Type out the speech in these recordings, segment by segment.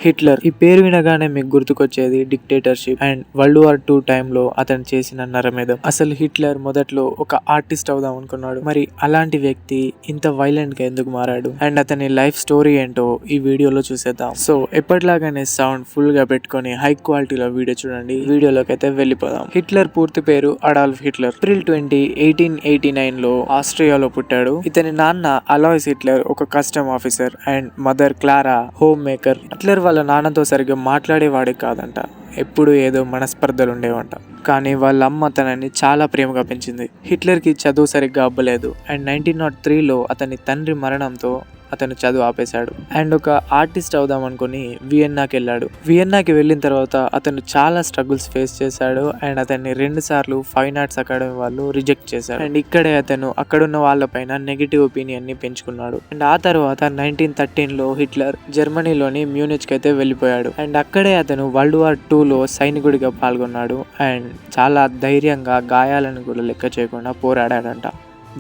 Hitler ఈ పేరు వినగానే మీకు గుర్తుకొచ్చేది డిక్టేటర్షిప్ అండ్ వరల్డ్ వార్ 2 టైంలో అతను చేసిన నరమేధం. అసలు హిట్లర్ మొదట్లో ఒక ఆర్టిస్ట్ అవుదాం అనుకున్నాడు. మరి అలాంటి వ్యక్తి ఇంత వైలెంట్ గా ఎందుకు మారాడు అండ్ అతని లైఫ్ స్టోరీ ఏంటో ఈ వీడియోలో చూసేద్దాం. సో ఎప్పటిలాగానే సౌండ్ ఫుల్ గా పెట్టుకొని హై క్వాలిటీలో వీడియో చూడండి. వీడియోలోకి అయితే వెళ్ళిపోదాం. హిట్లర్ పూర్తి పేరు అడాల్ఫ్ హిట్లర్. ఏప్రిల్ 20, 1889 లో ఆస్ట్రియాలో పుట్టాడు. ఇతని నాన్న అలాయ్స్ హిట్లర్ ఒక custom officer and mother Clara home maker. Hitler వాళ్ళ నాన్నతో సరిగ్గా మాట్లాడేవాడే కాదంట. ఎప్పుడు ఏదో మనస్పర్ధలు ఉండేవంట. కానీ వాళ్ళ అమ్మ తనని చాలా ప్రేమగా పెంచింది. హిట్లర్కి చదువు సరిగ్గా అవ్వలేదు అండ్ 1903లో అతని తండ్రి మరణంతో అతను చదువు ఆపేశాడు అండ్ ఒక ఆర్టిస్ట్ అవుదాం అనుకుని వియన్నాకి వెళ్ళాడు. వియన్నాకి వెళ్ళిన తర్వాత అతను చాలా స్ట్రగుల్స్ ఫేస్ చేశాడు అండ్ అతన్ని 2 సార్లు ఫైన్ ఆర్ట్స్ అకాడమీ వాళ్ళు రిజెక్ట్ చేశారు. అండ్ ఇక్కడే అతను అక్కడున్న వాళ్ళపైన నెగిటివ్ ఒపీనియన్ ని పెంచుకున్నాడు. అండ్ ఆ తర్వాత 1913లో హిట్లర్ జర్మనీలోని మ్యూనిచ్ కి అయితే వెళ్ళిపోయాడు. అండ్ అక్కడే అతను వరల్డ్ వార్ 2లో సైనికుడిగా పాల్గొన్నాడు అండ్ చాలా ధైర్యంగా గాయాలను కూడా లెక్క చేయకుండా పోరాడాడంట.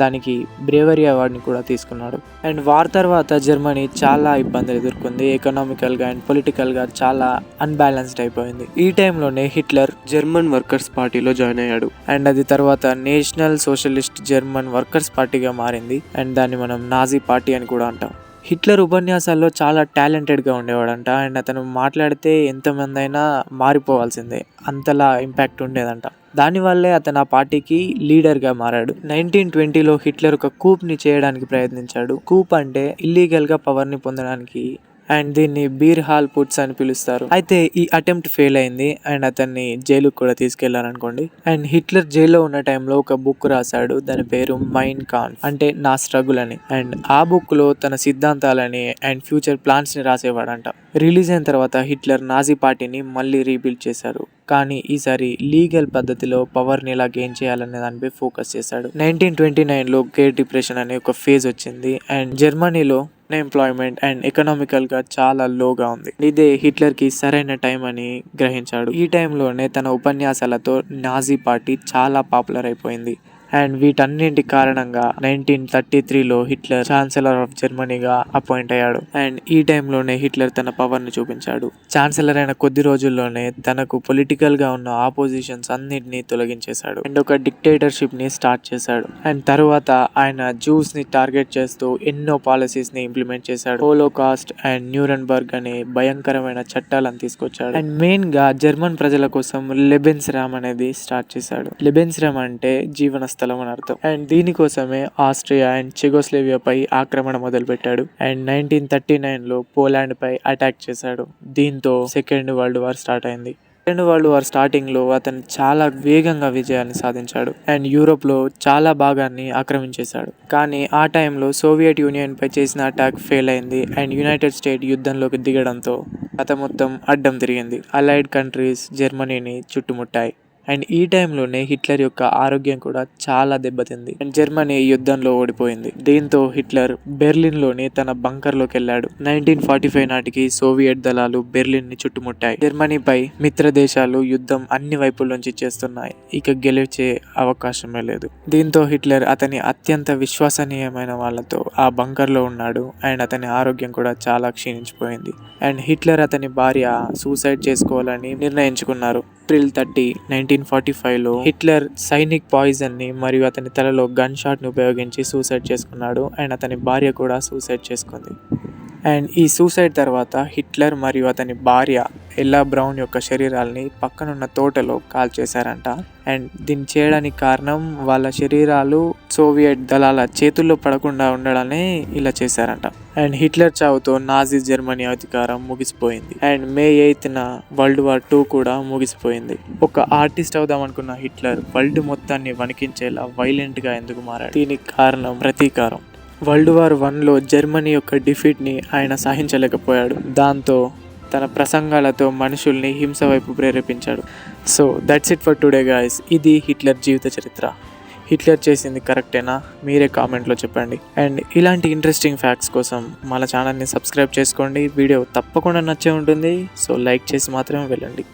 దానికి బ్రేవరీ అవార్డుని కూడా తీసుకున్నాడు. అండ్ వార్ తర్వాత జర్మనీ చాలా ఇబ్బందులు ఎదుర్కొంది. ఎకనామికల్గా అండ్ పొలిటికల్గా చాలా అన్బ్యాలెన్స్డ్ అయిపోయింది. ఈ టైంలోనే హిట్లర్ జర్మన్ వర్కర్స్ పార్టీలో జాయిన్ అయ్యాడు అండ్ అది తర్వాత నేషనల్ సోషలిస్ట్ జర్మన్ వర్కర్స్ పార్టీగా మారింది అండ్ దాన్ని మనం నాజీ పార్టీ అని కూడా అంటాం. హిట్లర్ ఉపన్యాసాల్లో చాలా టాలెంటెడ్గా ఉండేవాడంట అండ్ అతను మాట్లాడితే ఎంతమంది అయినా మారిపోవాల్సిందే, అంతలా ఇంపాక్ట్ ఉండేదంట. దానివల్లే అతను ఆ పార్టీకి లీడర్గా మారాడు. 1920లో హిట్లర్ ఒక కూప్ని చేయడానికి ప్రయత్నించాడు. కూప్ అంటే ఇల్లీగల్గా పవర్ని పొందడానికి అండ్ దీన్ని బీర్ హాల్ పుట్స్ అని పిలుస్తారు. అయితే ఈ అటెంప్ట్ ఫెయిల్ అయింది అండ్ అతన్ని జైలుకు కూడా తీసుకెళ్లారనుకోండి. అండ్ హిట్లర్ జైల్లో ఉన్న టైంలో ఒక బుక్ రాశాడు. దాని పేరు మైన్ కాంఫ్, అంటే నా స్ట్రగుల్ అని. అండ్ ఆ బుక్ లో తన సిద్ధాంతాలని అండ్ ఫ్యూచర్ ప్లాన్స్ ని రాసేవాడంట. రిలీజ్ అయిన తర్వాత హిట్లర్ నాజీ పార్టీని మళ్ళీ రీబిల్డ్ చేశారు. కానీ ఈసారి లీగల్ పద్ధతిలో పవర్ ని ఎలా గెయిన్ చేయాలనే దానిపై ఫోకస్ చేశాడు. 1929లో గ్రేట్ డిప్రెషన్ అనే ఒక ఫేజ్ వచ్చింది అండ్ జర్మనీలో ఎంప్లాయ్మెంట్ అండ్ ఎకనామికల్ గా చాలా లోగా ఉంది. ఇదే హిట్లర్ కి సరైన టైం అని గ్రహించాడు. ఈ టైంలోనే తన ఉపన్యాసాలతో నాజీ పార్టీ చాలా పాపులర్ అయిపోయింది అండ్ వీటన్నింటి కారణంగా 1933లో హిట్లర్ ఛాన్సలర్ ఆఫ్ జర్మనీగా అపాయింట్ అయ్యాడు. అండ్ ఈ టైంలోనే హిట్లర్ తన పవర్ ని చూపించాడు. ఛాన్సలర్ అయిన కొద్ది రోజుల్లోనే తనకు పొలిటికల్ గా ఉన్న ఆపోజిషన్స్ అన్నిటిని తొలగించేశాడు అండ్ ఒక డిక్టేటర్షిప్ ని స్టార్ట్ చేశాడు. అండ్ తర్వాత ఆయన జూస్ ని టార్గెట్ చేస్తూ ఎన్నో పాలసీస్ ని ఇంప్లిమెంట్ చేశాడు. హోలోకాస్ట్ అండ్ న్యూరెన్బర్గ్ అనే భయంకరమైన చట్టాలను తీసుకొచ్చాడు. అండ్ మెయిన్ గా జర్మన్ ప్రజల కోసం లెబెన్స్రామ్ అనేది స్టార్ట్ చేశాడు. లెబెన్స్రామ్ అంటే జీవన స్థలం అని అర్థం. అండ్ దీనికోసమే ఆస్ట్రియా అండ్ చెగోస్లోవియా పై ఆక్రమణ మొదలు పెట్టాడు. అండ్ 1939లో పోలాండ్ పై అటాక్ చేశాడు. దీంతో సెకండ్ వరల్డ్ వార్ స్టార్ట్ అయింది. సెకండ్ వరల్డ్ వార్ స్టార్టింగ్ లో అతను చాలా వేగంగా విజయాన్ని సాధించాడు అండ్ యూరోప్ లో చాలా భాగాన్ని ఆక్రమించేశాడు. కానీ ఆ టైంలో సోవియట్ యూనియన్ పై చేసిన అటాక్ ఫెయిల్ అయింది అండ్ యునైటెడ్ స్టేట్ యుద్ధంలోకి దిగడంతో కథ మొత్తం అడ్డం తిరిగింది. అలైడ్ కంట్రీస్ జర్మనీని చుట్టుముట్టాయి. అండ్ ఈ టైంలోనే హిట్లర్ యొక్క ఆరోగ్యం కూడా చాలా దెబ్బతింది అండ్ జర్మనీ యుద్ధంలో ఓడిపోయింది. దీంతో హిట్లర్ బెర్లిన్ లోని తన బంకర్ లోకి వెళ్ళాడు. 1945 నాటికి సోవియట్ దళాలు బెర్లిన్ ని చుట్టుముట్టాయి. జర్మనీపై మిత్ర దేశాలు యుద్ధం అన్ని వైపుల నుంచి చేస్తున్నాయి. ఇక గెలిచే అవకాశమే లేదు. దీంతో హిట్లర్ అతని అత్యంత విశ్వసనీయమైన వాళ్ళతో ఆ బంకర్ లో ఉన్నాడు అండ్ అతని ఆరోగ్యం కూడా చాలా క్షీణించిపోయింది. అండ్ హిట్లర్ అతని భార్య సూసైడ్ చేసుకోవాలని నిర్ణయించుకున్నారు. ఏప్రిల్ 30, 1945లో హిట్లర్ సైనిక్ పాయిజన్ ని మరియు అతని తలలో గన్ షాట్ ని ఉపయోగించి సూసైడ్ చేసుకున్నాడు అండ్ అతని భార్య కూడా సూసైడ్ చేసుకుంది. అండ్ ఈ సూసైడ్ తర్వాత హిట్లర్ మరియు అతని భార్య ఎల్లా బ్రౌన్ యొక్క శరీరాల్ని పక్కనున్న తోటలో కాల్చేశారంట. అండ్ దీన్ని చేయడానికి కారణం వాళ్ళ శరీరాలు సోవియట్ దళాల చేతుల్లో పడకుండా ఉండడానే ఇలా చేశారంట. అండ్ హిట్లర్ చావుతో నాజీ జర్మనీ అధికారం ముగిసిపోయింది అండ్ మే 8న వరల్డ్ వార్ 2 కూడా ముగిసిపోయింది. ఒక ఆర్టిస్ట్ అవుదాం అనుకున్న హిట్లర్ వరల్డ్ మొత్తాన్ని వణికించేలా వైలెంట్ గా ఎందుకు మారాడు? దీనికి కారణం ప్రతీకారం. వరల్డ్ వార్ 1లో జర్మనీ యొక్క డిఫీట్ ని ఆయన సహించలేకపోయాడు. దాంతో తన ప్రసంగాలతో మనుషుల్ని హింస వైపు ప్రేరేపించాడు. So that's it for today guys. ఇది హిట్లర్ జీవిత చరిత్ర. హిట్లర్ చేసింది కరెక్టేనా? మీరే కామెంట్లో చెప్పండి. అండ్ ఇలాంటి ఇంట్రెస్టింగ్ ఫ్యాక్ట్స్ కోసం మన ఛానల్ని సబ్స్క్రైబ్ చేసుకోండి. వీడియో తప్పకుండా నచ్చే ఉంటుంది. సో లైక్ చేసి మాత్రమే వెళ్ళండి.